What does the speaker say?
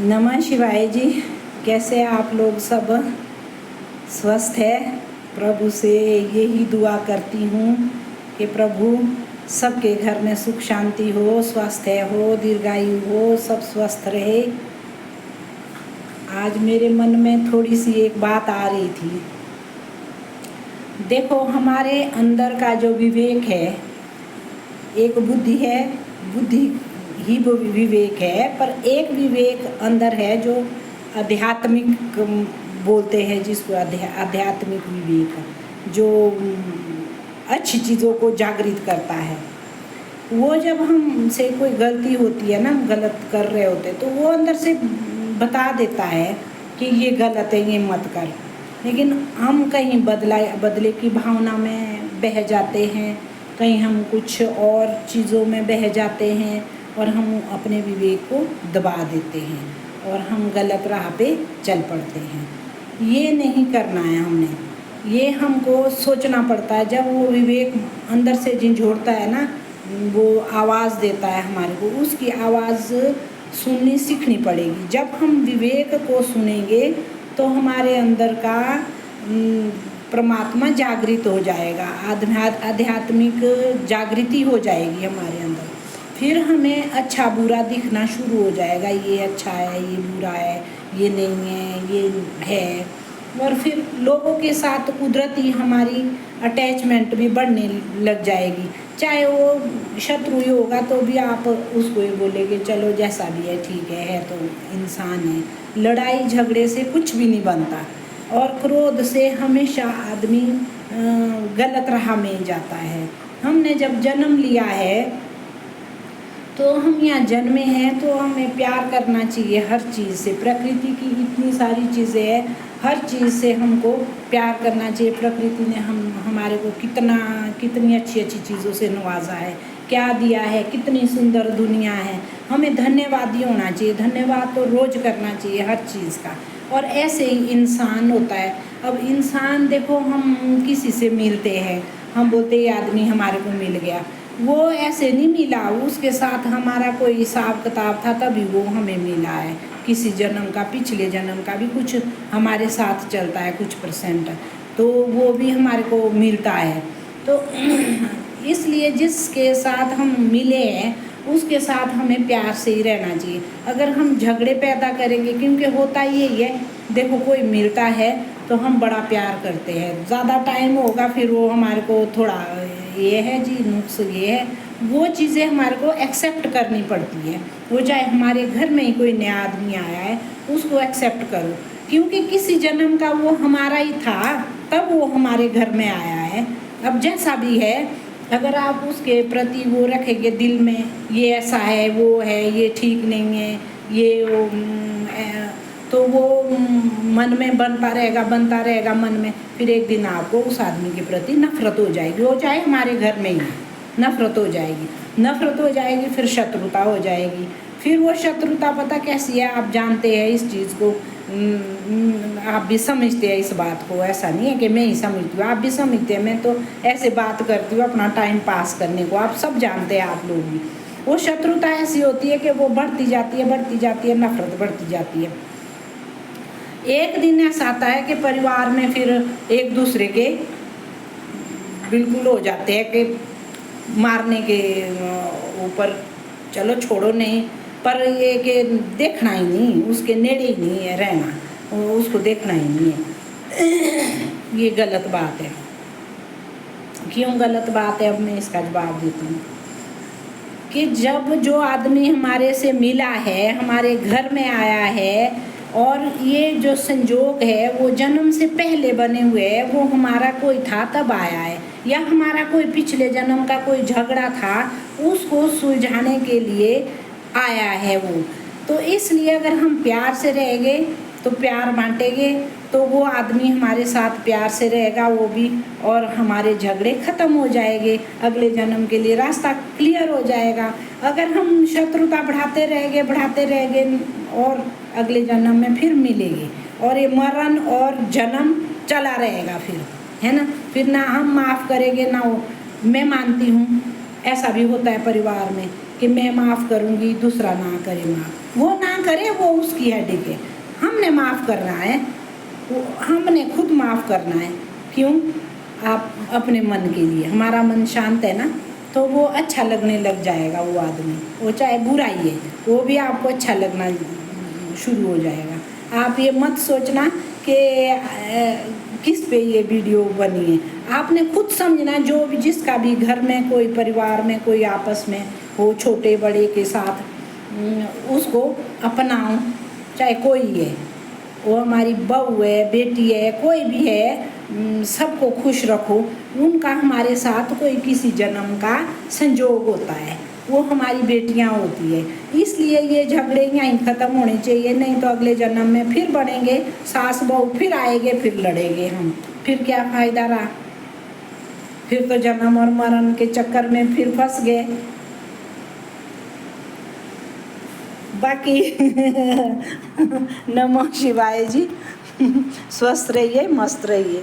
नमः शिवाय जी। कैसे आप लोग सब स्वस्थ है? प्रभु से यही दुआ करती हूँ कि प्रभु सबके घर में सुख शांति हो, स्वास्थ्य हो, दीर्घायु हो, सब स्वस्थ रहे। आज मेरे मन में थोड़ी सी एक बात आ रही थी। देखो, हमारे अंदर का जो विवेक है, एक बुद्धि है, बुद्धि ही वो विवेक है, पर एक विवेक अंदर है जो आध्यात्मिक बोलते हैं, जिसको आध्यात्मिक विवेक, जो अच्छी चीज़ों को जागृत करता है। वो जब हमसे कोई गलती होती है ना, गलत कर रहे होते, तो वो अंदर से बता देता है कि ये गलत है, ये मत कर। लेकिन हम कहीं बदले की भावना में बह जाते हैं, कहीं हम कुछ और चीज़ों में बह जाते हैं और हम अपने विवेक को दबा देते हैं और हम गलत राह पे चल पड़ते हैं। ये नहीं करना है हमने, ये हमको सोचना पड़ता है। जब वो विवेक अंदर से झंझोड़ता है ना, वो आवाज़ देता है हमारे को, उसकी आवाज़ सुननी सीखनी पड़ेगी। जब हम विवेक को सुनेंगे तो हमारे अंदर का परमात्मा जागृत हो जाएगा, आध्यात्मिक जागृति हो जाएगी हमारे अंदर। फिर हमें अच्छा बुरा दिखना शुरू हो जाएगा, ये अच्छा है, ये बुरा है, ये नहीं है, ये है। और फिर लोगों के साथ कुदरती हमारी अटैचमेंट भी बढ़ने लग जाएगी। चाहे वो शत्रु ही होगा तो भी आप उसको ही बोलेंगे, चलो जैसा भी है ठीक है तो इंसान है। लड़ाई झगड़े से कुछ भी नहीं बनता, और क्रोध से हमेशा आदमी गलत राह में जाता है। हमने जब जन्म लिया है तो हम यहाँ जन्मे हैं, तो हमें प्यार करना चाहिए हर चीज़ से। प्रकृति की इतनी सारी चीज़ें हैं, हर चीज़ से हमको प्यार करना चाहिए। प्रकृति ने हमारे को कितनी अच्छी अच्छी चीज़ों से नवाजा है, क्या दिया है, कितनी सुंदर दुनिया है। हमें धन्यवादी होना चाहिए, धन्यवाद तो रोज़ करना चाहिए हर चीज़ का। और ऐसे ही इंसान होता है। अब इंसान देखो, हम किसी से मिलते हैं, हम बोलते ये आदमी हमारे को मिल गया, वो ऐसे नहीं मिला, उसके साथ हमारा कोई हिसाब किताब था तभी वो हमें मिला है। किसी जन्म का, पिछले जन्म का भी कुछ हमारे साथ चलता है, कुछ परसेंट, तो वो भी हमारे को मिलता है। तो इसलिए जिसके साथ हम मिले हैं उसके साथ हमें प्यार से ही रहना चाहिए। अगर हम झगड़े पैदा करेंगे, क्योंकि होता यही है, देखो कोई मिलता है तो हम बड़ा प्यार करते हैं, ज़्यादा टाइम होगा फिर वो हमारे को थोड़ा ये है जी नुक्स ये है, वो चीज़ें हमारे को एक्सेप्ट करनी पड़ती है। वो चाहे हमारे घर में ही कोई नया आदमी आया है, उसको एक्सेप्ट करो, क्योंकि किसी जन्म का वो हमारा ही था, तब वो हमारे घर में आया है। अब जैसा भी है, अगर आप उसके प्रति वो रखेंगे दिल में, ये ऐसा है, वो है, ये ठीक नहीं है, ये वो, तो वो मन में बनता रहेगा मन में। फिर एक दिन आपको उस आदमी के प्रति नफरत हो जाएगी, वो चाहे हमारे घर में ही नफरत हो जाएगी, फिर शत्रुता हो जाएगी। फिर वो शत्रुता पता कैसी है, आप जानते हैं इस चीज़ को, आप भी समझते हैं इस बात को। ऐसा नहीं है कि मैं ही समझती हूँ, आप भी समझते हैं। मैं तो ऐसे बात करती हूँ अपना टाइम पास करने को, आप सब जानते हैं, आप लोग भी। वो शत्रुता ऐसी होती है कि वो बढ़ती जाती है, नफरत बढ़ती जाती है। एक दिन ऐसा आता है कि परिवार में फिर एक दूसरे के बिल्कुल हो जाते हैं कि मारने के ऊपर, चलो छोड़ो नहीं, पर ये कि देखना ही नहीं, उसके नेड़े ही नहीं है रहना, उसको देखना ही नहीं है। ये गलत बात है। क्यों गलत बात है? अब मैं इसका जवाब देती हूँ कि जब जो आदमी हमारे से मिला है, हमारे घर में आया है, और ये जो संजोग है वो जन्म से पहले बने हुए हैं, वो हमारा कोई था तब आया है, या हमारा कोई पिछले जन्म का कोई झगड़ा था उसको सुलझाने के लिए आया है वो। तो इसलिए अगर हम प्यार से रहेंगे तो प्यार बांटेंगे, तो वो आदमी हमारे साथ प्यार से रहेगा वो भी, और हमारे झगड़े ख़त्म हो जाएंगे, अगले जन्म के लिए रास्ता क्लियर हो जाएगा। अगर हम शत्रुता बढ़ाते रहेंगे और अगले जन्म में फिर मिलेंगे, और ये मरण और जन्म चला रहेगा फिर, है ना। फिर ना हम माफ़ करेंगे ना वो। मैं मानती हूँ ऐसा भी होता है परिवार में कि मैं माफ़ करूँगी, दूसरा ना करे माफ़। वो ना करे वो उसकी हेडेक है। हमने माफ़ करना है, हमने खुद माफ़ करना है। क्यों? आप अपने मन के लिए, हमारा मन शांत है ना, तो वो अच्छा लगने लग जाएगा। वो आदमी, वो चाहे बुरा ही है, वो भी आपको अच्छा लगना शुरू हो जाएगा। आप ये मत सोचना कि किस पे ये वीडियो बनी है। आपने खुद समझना, जो भी जिसका भी घर में कोई परिवार में कोई आपस में हो, छोटे बड़े के साथ उसको अपनाओ, चाहे कोई है, वो हमारी बहू है, बेटी है, कोई भी है, सबको खुश रखो। उनका हमारे साथ कोई किसी जन्म का संजोग होता है, वो हमारी बेटियां होती है। इसलिए ये झगड़े यहीं ख़त्म होने चाहिए, नहीं तो अगले जन्म में फिर बढ़ेंगे, सास बहू फिर आएंगे, फिर लड़ेंगे हम, फिर क्या फ़ायदा रहा? फिर तो जन्म और मरण के चक्कर में फिर फंस गए। बाकी नमो शिवाय जी। स्वस्थ रहिए, मस्त रहिए।